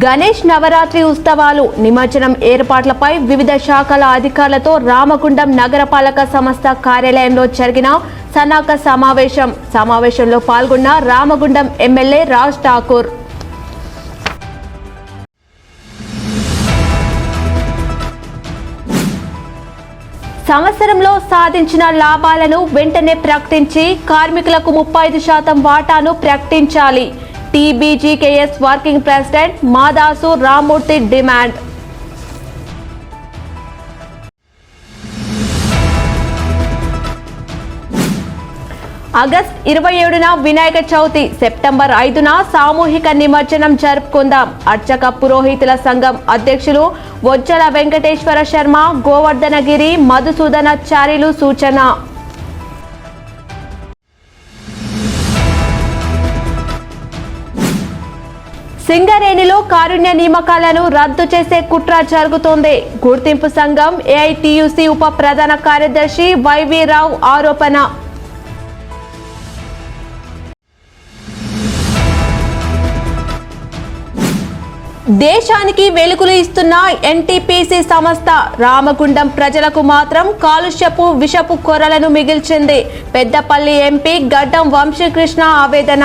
గణేష్ నవరాత్రి ఉత్సవాలు నిమజ్జనం ఏర్పాట్లపై వివిధ శాఖల అధికారులతో రామగుండం నగరపాలక సంస్థ కార్యాలయంలో జరిగిన సన్నాహక సమావేశంలో పాల్గొన్న రామగుండం ఎమ్మెల్యే రాజ్ ఠాకూర్. సంవత్సరంలో సాధించిన లాభాలను వెంటనే ప్రకటించి కార్మికులకు 35% వాటాను ప్రకటించాలి. TBGKS working president Madasu Rammurthy demand. August 27న వినాయక చవితి, సెప్టెంబర్ 5న సామూహిక నిమజ్జనం జరుపుకుందాం. అర్చక పురోహితుల సంఘం అధ్యక్షులు వజ్జల వెంకటేశ్వర శర్మ, గోవర్ధనగిరి మధుసూదనాచార్యులు సూచన. సింగరేణిలో కారుణ్య నియామకాలను రద్దు చేసే కుట్ర జరుగుతోంది. గుర్తింపు సంఘం ఏఐటీయూసీ ఉప ప్రధాన కార్యదర్శి వైవి రావు ఆరోపణ. దేశానికి వెలుగులు ఇస్తున్న ఎన్టీపీసీ సంస్థ రామగుండం ప్రజలకు మాత్రం కాలుష్యపు విషపు కొరలను మిగిల్చింది. పెద్దపల్లి ఎంపీ గడ్డం వంశీకృష్ణ ఆవేదన.